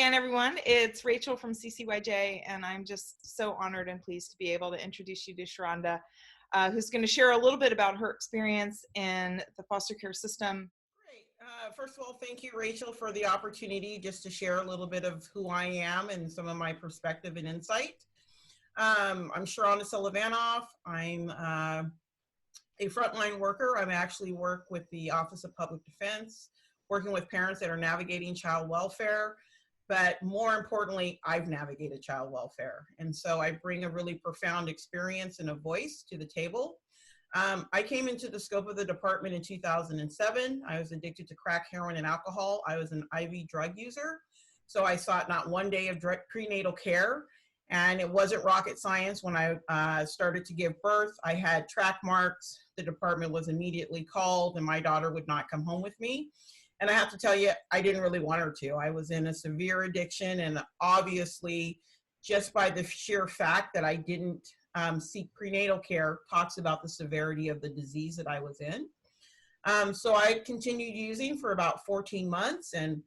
again, everyone. It's Rachel from CCYJ, and I'm just so honored and pleased to be able to introduce you to Shrounda, who's going to share a little bit about her experience in the foster care system. Great. First of all, thank you, Rachel, for the opportunity just to share a little bit of who I am and some of my perspective and insight. I'm Shrounda Sullivanoff. I'm a frontline worker. I actually work with the Office of Public Defense, working with parents that are navigating child welfare. But more importantly, I've navigated child welfare. And so I bring a really profound experience and a voice to the table. I came into the scope of the department in 2007. I was addicted to crack, heroin, and alcohol. I was an IV drug user. So I sought not one day of prenatal care. And it wasn't rocket science when I started to give birth. I had track marks. The department was immediately called, and my daughter would not come home with me. And I have to tell you, I didn't really want her to. I was in a severe addiction, and obviously, just by the sheer fact that I didn't seek prenatal care talks about the severity of the disease that I was in. So I continued using for about 14 months, and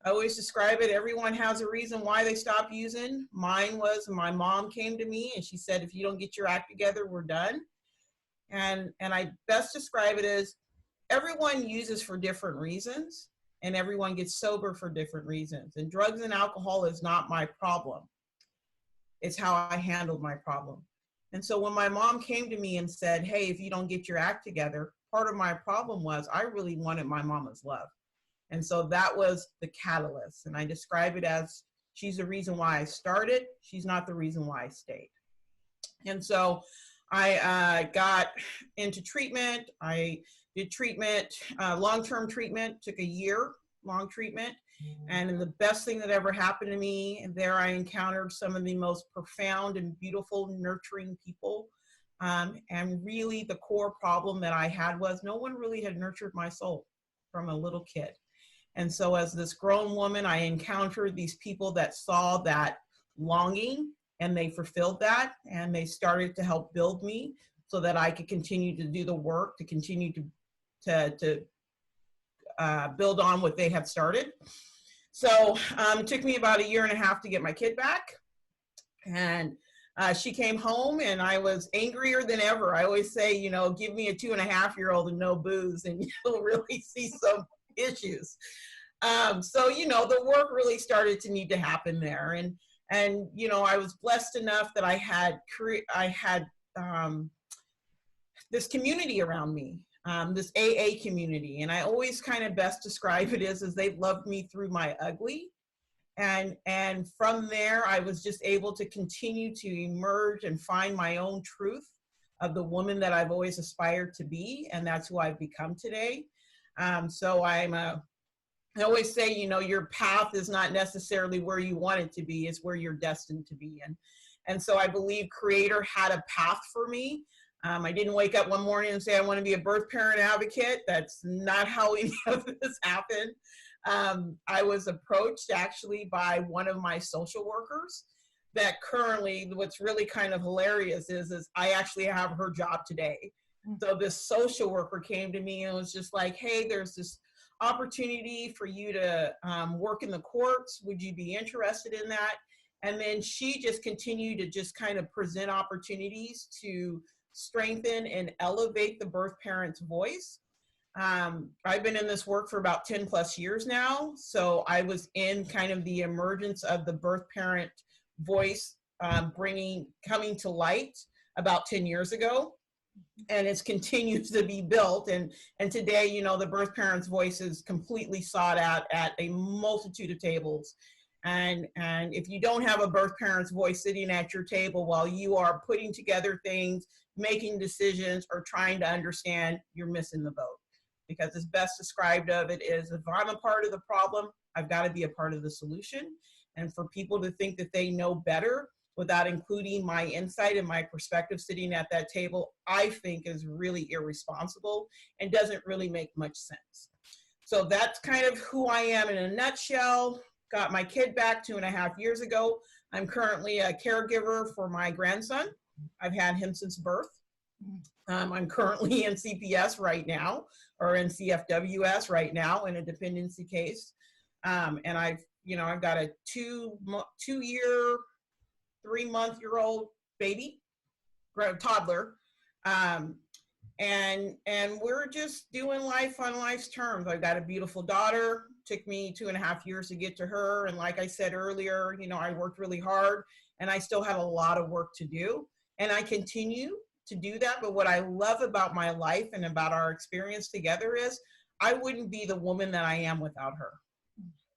I always describe it, everyone has a reason why they stop using. Mine was my mom came to me and she said, if you don't get your act together, we're done. And I best describe it as everyone uses for different reasons, and everyone gets sober for different reasons. And drugs and alcohol is not my problem. It's how I handled my problem. And so when my mom came to me and said, hey, if you don't get your act together, part of my problem was I really wanted my mama's love. And so that was the catalyst. And I describe it as she's the reason why I started. She's not the reason why I stayed. And so I got into treatment. I did treatment, long-term treatment, took a year, long treatment. And the best thing that ever happened to me, and there I encountered some of the most profound and beautiful, nurturing people. And really the core problem that I had was no one really had nurtured my soul from a little kid. And so as this grown woman, I encountered these people that saw that longing, and they fulfilled that, and they started to help build me so that I could continue to do the work, to continue to build on what they had started. So it took me about 1.5 years to get my kid back. And she came home, and I was angrier than ever. I always say, you know, give me a 2.5-year-old and no booze, and you'll really see some issues. So, you know, the work really started to need to happen there. And you know, I was blessed enough that I had this community around me, this AA community. And I always kind of best describe it as they loved me through my ugly. And from there, I was just able to continue to emerge and find my own truth of the woman that I've always aspired to be. And that's who I've become today. So I always say, you know, your path is not necessarily where you want it to be, it's where you're destined to be. And so I believe Creator had a path for me. I didn't wake up one morning and say, I want to be a birth parent advocate. That's not how any of this happened. I was approached actually by one of my social workers that currently, what's really kind of hilarious is I actually have her job today. So this social worker came to me and was just like, hey, there's this opportunity for you to work in the courts. Would you be interested in that? And then she just continued to just kind of present opportunities to strengthen and elevate the birth parent's voice. I've been in this work for about 10 plus years now. So I was in kind of the emergence of the birth parent voice coming to light about 10 years ago. And it continues to be built. And today, you know, the birth parent's voice is completely sought out at a multitude of tables. And if you don't have a birth parent's voice sitting at your table while you are putting together things, making decisions, or trying to understand, you're missing the boat. Because as best described of it is, if I'm a part of the problem, I've got to be a part of the solution. And for people to think that they know better without including my insight and my perspective sitting at that table, I think is really irresponsible and doesn't really make much sense. So that's kind of who I am in a nutshell. Got my kid back 2.5 years ago. I'm currently a caregiver for my grandson. I've had him since birth. I'm currently in CPS right now, or in CFWS right now in a dependency case. And I've I've got a 2-year, 3-month-year-old baby, toddler. And we're just doing life on life's terms. I've got a beautiful daughter. Took me 2.5 years to get to her. And like I said earlier, I worked really hard and I still have a lot of work to do. And I continue to do that. But what I love about my life and about our experience together is I wouldn't be the woman that I am without her.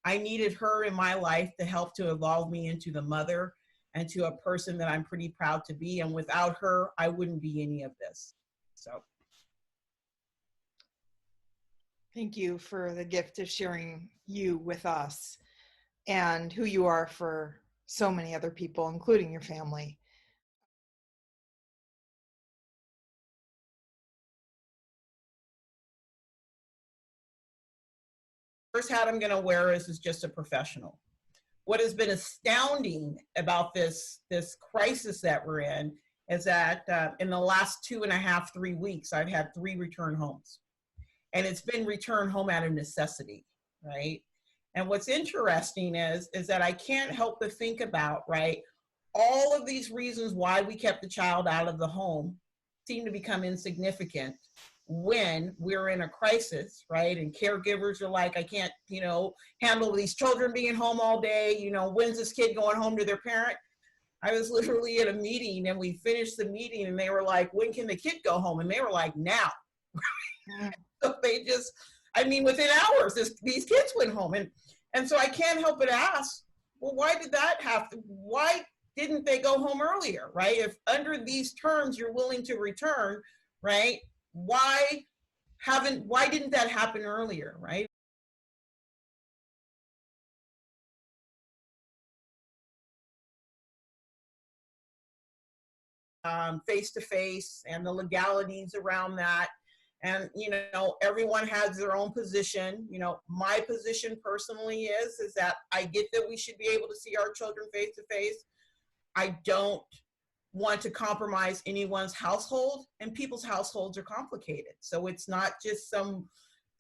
I needed her in my life to help to evolve me into the mother and to a person that I'm pretty proud to be. And without her, I wouldn't be any of this. So. Thank you for the gift of sharing you with us and who you are for so many other people, including your family. First hat I'm going to wear is just a professional. What has been astounding about this crisis that we're in is that in the last 2.5, 3 weeks, I've had 3 return homes. And it's been return home out of necessity, right? And what's interesting is that I can't help but think about, right, all of these reasons why we kept the child out of the home seem to become insignificant when we're in a crisis, right? And caregivers are like, I can't, handle these children being home all day. When's this kid going home to their parent? I was literally at a meeting and we finished the meeting and they were like, when can the kid go home? And they were like, now. So they just, within hours, these kids went home. And so I can't help but ask, well, why did that why didn't they go home earlier, right? If under these terms you're willing to return, right? Why didn't that happen earlier, right? Face-to-face and the legalities around that. And, everyone has their own position. My position personally is that I get that we should be able to see our children face to face. I don't want to compromise anyone's household, and people's households are complicated. So it's not just some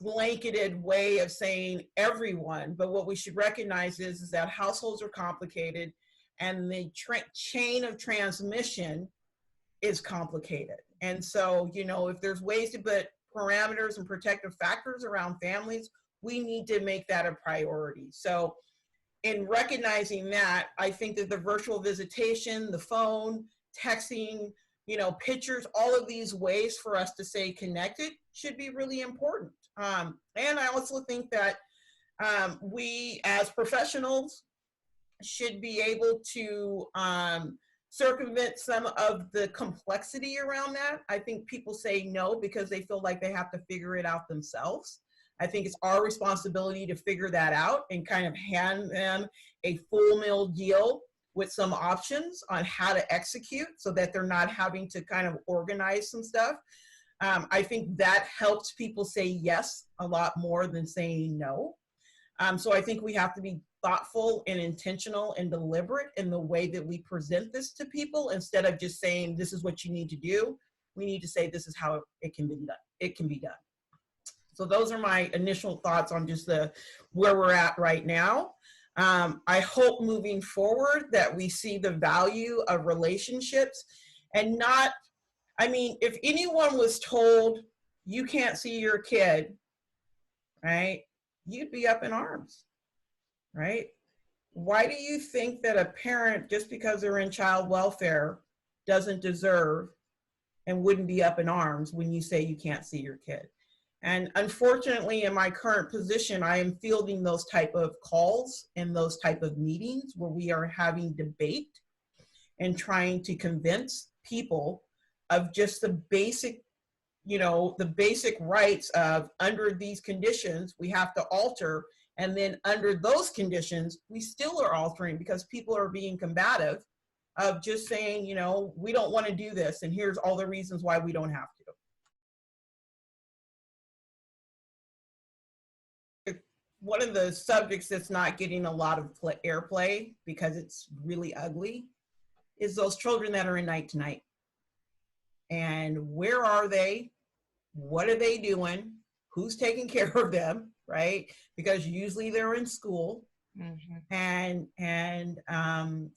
blanketed way of saying everyone, but what we should recognize is that households are complicated and the chain of transmission is complicated. And so, if there's ways to put parameters and protective factors around families, we need to make that a priority. So in recognizing that, I think that the virtual visitation, the phone, texting, pictures, all of these ways for us to stay connected should be really important. And I also think that we as professionals should be able to circumvent some of the complexity around that. I think people say no because they feel like they have to figure it out themselves. I think it's our responsibility to figure that out and kind of hand them a full meal deal with some options on how to execute so that they're not having to kind of organize some stuff. I think that helps people say yes a lot more than saying no. So I think we have to be thoughtful and intentional and deliberate in the way that we present this to people instead of just saying, this is what you need to do. We need to say, this is how it can be done. It can be done. So those are my initial thoughts on just where we're at right now. I hope moving forward that we see the value of relationships and not, if anyone was told you can't see your kid, right, you'd be up in arms. Right? Why do you think that a parent, just because they're in child welfare, doesn't deserve and wouldn't be up in arms when you say you can't see your kid? And unfortunately, in my current position, I am fielding those type of calls and those type of meetings where we are having debate and trying to convince people of just the basic, the basic rights of under these conditions, we have to alter. And then under those conditions, we still are altering because people are being combative of just saying, we don't want to do this. And here's all the reasons why we don't have to. One of the subjects that's not getting a lot of airplay because it's really ugly is those children that are in night to night. And where are they? What are they doing? Who's taking care of them? Right? Because usually they're in school.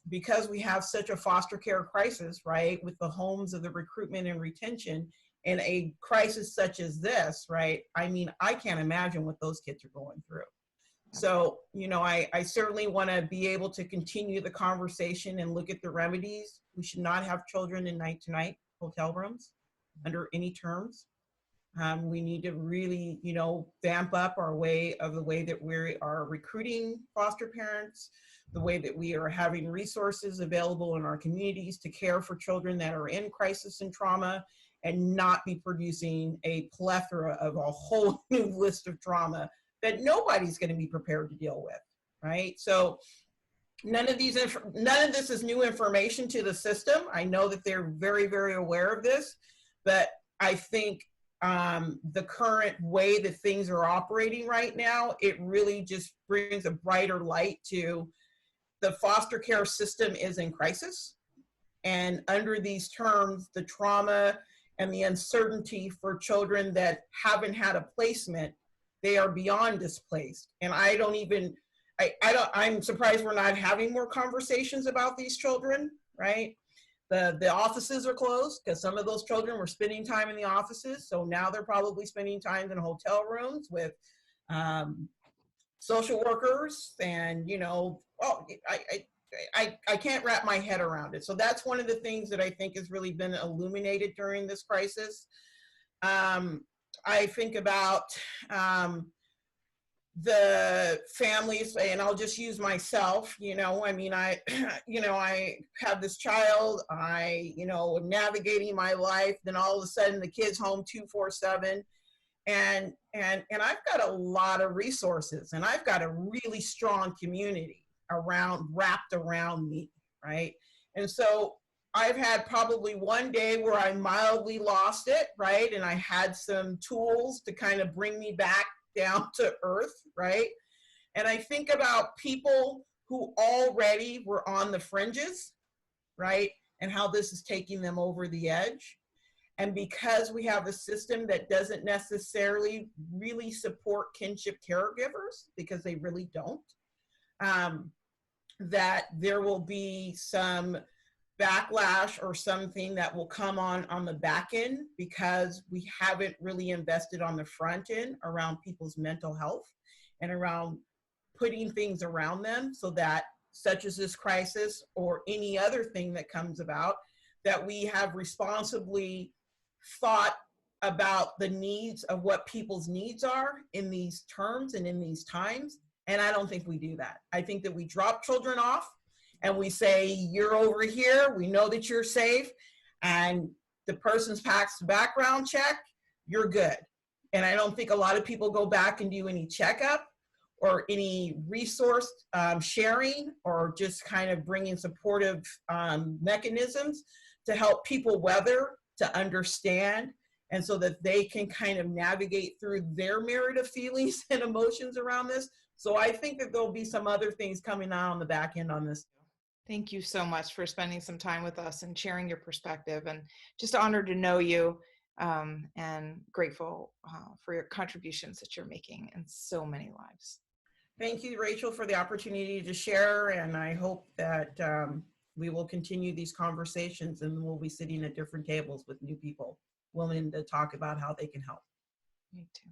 Because we have such a foster care crisis, right, with the homes of the recruitment and retention, and a crisis such as this, right, I mean, I can't imagine what those kids are going through. So, you know, I certainly want to be able to continue the conversation and look at the remedies. We should not have children in night-to-night hotel rooms under any terms. We need to really, you know, vamp up the way that we are recruiting foster parents, the way that we are having resources available in our communities to care for children that are in crisis and trauma, and not be producing a plethora of a whole new list of trauma that nobody's going to be prepared to deal with, right? So none of this is new information to the system. I know that they're very, very aware of this, but I think the current way that things are operating right now, it really just brings a brighter light to the foster care system is in crisis. And under these terms, the trauma and the uncertainty for children that haven't had a placement, they are beyond displaced. And I'm surprised we're not having more conversations about these children, right? The offices are closed because some of those children were spending time in the offices. So now they're probably spending time in hotel rooms with social workers, and, you know, I can't wrap my head around it. So that's one of the things that I think has really been illuminated during this crisis. I think about the families, and I'll just use myself, you know, I mean, I have this child, navigating my life, then all of a sudden the kid's home 24/7. And I've got a lot of resources, and I've got a really strong community wrapped around me, right? And so I've had probably one day where I mildly lost it, right? And I had some tools to kind of bring me back down to earth, right? And I think about people who already were on the fringes, right? And how this is taking them over the edge. And because we have a system that doesn't necessarily really support kinship caregivers, because they really don't, that there will be some backlash or something that will come on the back end, because we haven't really invested on the front end around people's mental health and around putting things around them, so that, such as this crisis or any other thing that comes about, that we have responsibly thought about the needs of what people's needs are in these terms and in these times. And I don't think we do that. I think that we drop children off and we say, you're over here, we know that you're safe, and the person's passed the background check, you're good. And I don't think a lot of people go back and do any checkup or any resource sharing, or just kind of bringing supportive mechanisms to help people weather, to understand, and so that they can kind of navigate through their myriad of feelings and emotions around this. So I think that there'll be some other things coming out on the back end on this. Thank you so much for spending some time with us and sharing your perspective, and just honored to know you, and grateful for your contributions that you're making in so many lives. Thank you, Rachel, for the opportunity to share, and I hope that we will continue these conversations, and we'll be sitting at different tables with new people willing to talk about how they can help. Me too.